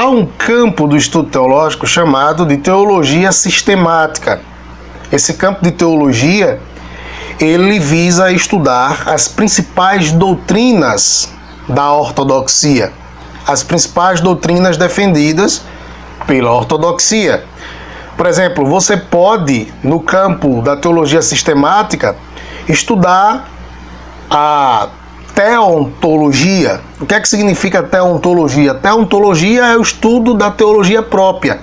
há um campo do estudo teológico chamado de teologia sistemática. Esse campo de teologia, ele visa estudar as principais doutrinas da ortodoxia, as principais doutrinas defendidas pela ortodoxia. Por exemplo, você pode, no campo da teologia sistemática, estudar a teontologia. O que é que significa teontologia? Teontologia é o estudo da teologia própria,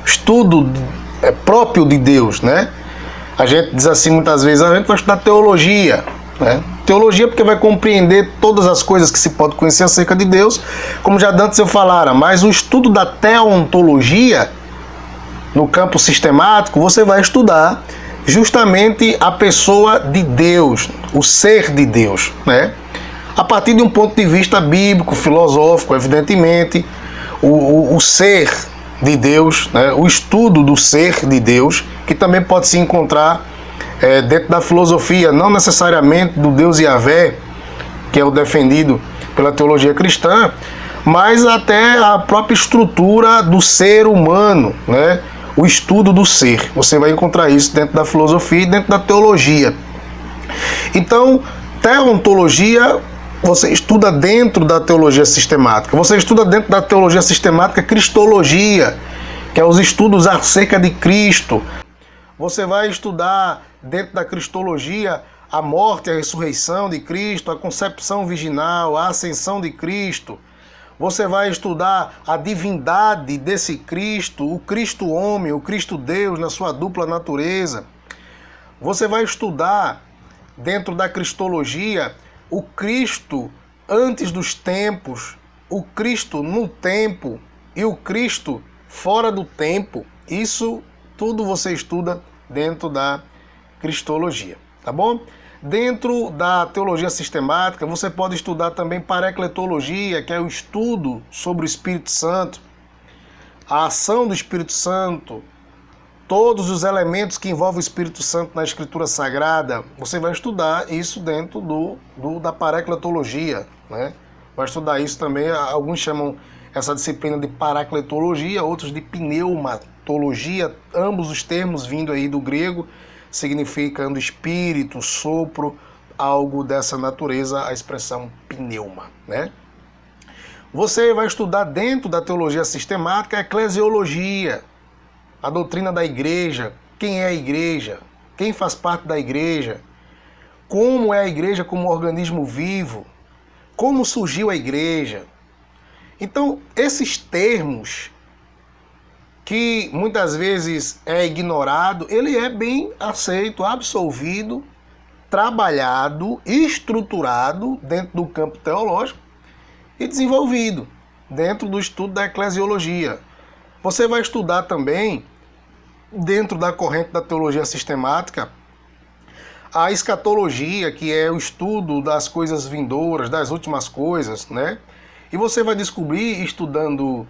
estudo próprio de Deus, né? A gente diz assim muitas vezes, a gente vai estudar teologia, né? Teologia porque vai compreender todas as coisas que se pode conhecer acerca de Deus, como já antes eu falara, mas o estudo da teontologia, no campo sistemático, você vai estudar justamente a pessoa de Deus, o ser de Deus, né? A partir de um ponto de vista bíblico, filosófico, evidentemente, o ser de Deus, né? O estudo do ser de Deus, que também pode se encontrar dentro da filosofia, não necessariamente do Deus Yahvé, que é o defendido pela teologia cristã, mas até a própria estrutura do ser humano, né? O estudo do ser. Você vai encontrar isso dentro da filosofia e dentro da teologia. Então, teontologia você estuda dentro da teologia sistemática. Você estuda dentro da teologia sistemática cristologia, que é os estudos acerca de Cristo. Você vai estudar dentro da cristologia a morte e a ressurreição de Cristo, a concepção virginal, a ascensão de Cristo. Você vai estudar a divindade desse Cristo, o Cristo homem, o Cristo Deus na sua dupla natureza. Você vai estudar dentro da cristologia o Cristo antes dos tempos, o Cristo no tempo e o Cristo fora do tempo. Isso tudo você estuda dentro da cristologia, tá bom? Dentro da teologia sistemática, você pode estudar também parecletologia, que é o estudo sobre o Espírito Santo, a ação do Espírito Santo, todos os elementos que envolvem o Espírito Santo na Escritura Sagrada. Você vai estudar isso dentro da parecletologia, né? Vai estudar isso também, alguns chamam essa disciplina de paracletologia, outros de pneumatologia, ambos os termos vindo aí do grego, significando espírito, sopro, algo dessa natureza, a expressão pneuma, né? Você vai estudar dentro da teologia sistemática a eclesiologia, a doutrina da igreja, quem é a igreja, quem faz parte da igreja, como é a igreja como organismo vivo, como surgiu a igreja. Então, esses termos que muitas vezes é ignorado, ele é bem aceito, absolvido, trabalhado, estruturado dentro do campo teológico e desenvolvido dentro do estudo da eclesiologia. Você vai estudar também, dentro da corrente da teologia sistemática, a escatologia, que é o estudo das coisas vindouras, das últimas coisas, né? E você vai descobrir, estudando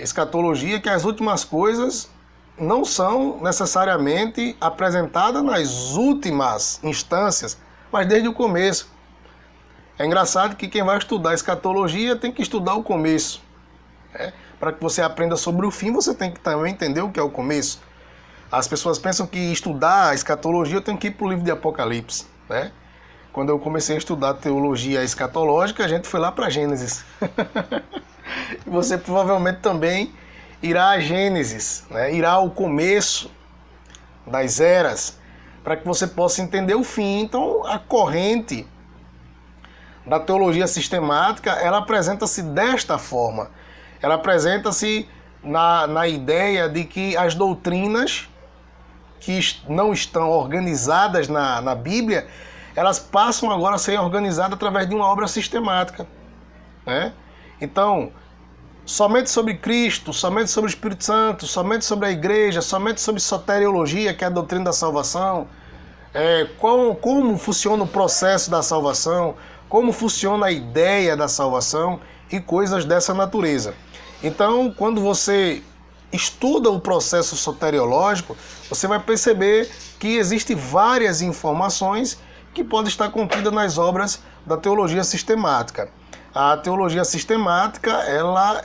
escatologia, que as últimas coisas não são necessariamente apresentadas nas últimas instâncias, mas desde o começo. É engraçado que quem vai estudar escatologia tem que estudar o começo, né? Para que você aprenda sobre o fim, você tem que também entender o que é o começo. As pessoas pensam que estudar escatologia eu tenho que ir para o livro de Apocalipse, né? Quando eu comecei a estudar teologia escatológica, a gente foi lá para Gênesis. E você provavelmente também irá a Gênesis, né? Irá ao começo das eras, para que você possa entender o fim. Então, a corrente da teologia sistemática, ela apresenta-se desta forma. Ela apresenta-se na ideia de que as doutrinas que não estão organizadas na Bíblia, elas passam agora a ser organizadas através de uma obra sistemática, né? Então, somente sobre Cristo, somente sobre o Espírito Santo, somente sobre a igreja, somente sobre soteriologia, que é a doutrina da salvação, como funciona o processo da salvação, como funciona a ideia da salvação e coisas dessa natureza. Então, quando você estuda o processo soteriológico, você vai perceber que existem várias informações que podem estar contidas nas obras da teologia sistemática. A teologia sistemática, ela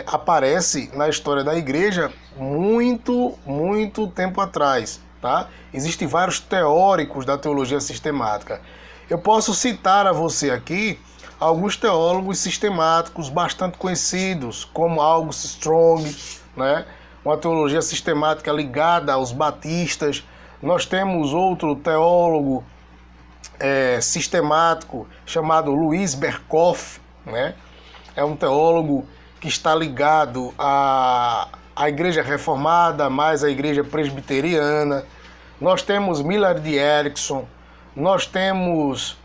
aparece na história da igreja muito tempo atrás, tá? Existem vários teóricos da teologia sistemática. Eu posso citar a você aqui alguns teólogos sistemáticos bastante conhecidos, como August Strong, né? Uma teologia sistemática ligada aos batistas. Nós temos outro teólogo sistemático chamado Louis Berkhof, né? É um teólogo que está ligado à Igreja Reformada, mais à Igreja Presbiteriana. Nós temos Millard Erickson, nós temos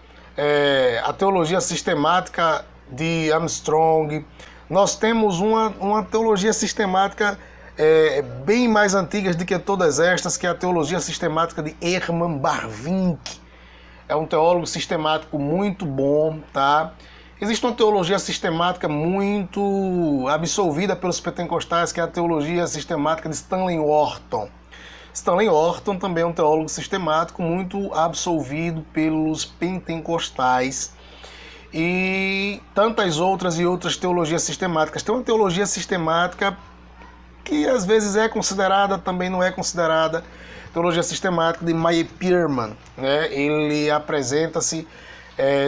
a teologia sistemática de Armstrong, nós temos uma teologia sistemática bem mais antiga do que todas estas, que é a teologia sistemática de Hermann Bavinck. É um teólogo sistemático muito bom, tá? Existe uma teologia sistemática muito absolvida pelos pentecostais, que é a teologia sistemática de Stanley Orton. Stanley Orton também é um teólogo sistemático muito absolvido pelos pentecostais. E tantas outras teologias sistemáticas. Tem uma teologia sistemática que às vezes é considerada, também não é considerada, teologia sistemática de Meyer Pearman, né? Ele apresenta-se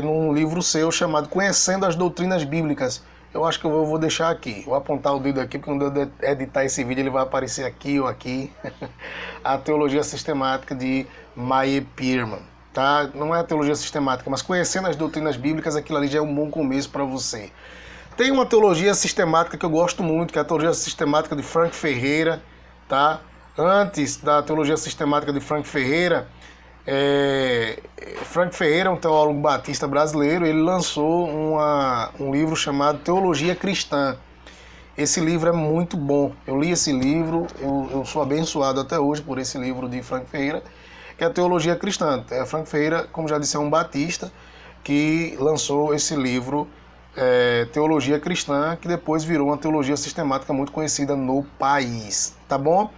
num livro seu chamado Conhecendo as Doutrinas Bíblicas. Eu acho que eu vou deixar aqui, vou apontar o dedo aqui, porque quando eu editar esse vídeo ele vai aparecer aqui ou aqui. A teologia sistemática de Meyer Pearman, tá? Não é a teologia sistemática, mas Conhecendo as Doutrinas Bíblicas, aquilo ali já é um bom começo para você. Tem uma teologia sistemática que eu gosto muito, que é a teologia sistemática de Frank Ferreira, tá? Antes da teologia sistemática de Frank Ferreira, Frank Ferreira é um teólogo batista brasileiro. Ele lançou um livro chamado Teologia Cristã. Esse livro é muito bom. Eu li esse livro, eu sou abençoado até hoje por esse livro de Frank Ferreira, que é a Teologia Cristã. Frank Ferreira, como já disse, é um batista que lançou esse livro, Teologia Cristã, que depois virou uma teologia sistemática muito conhecida no país, tá bom?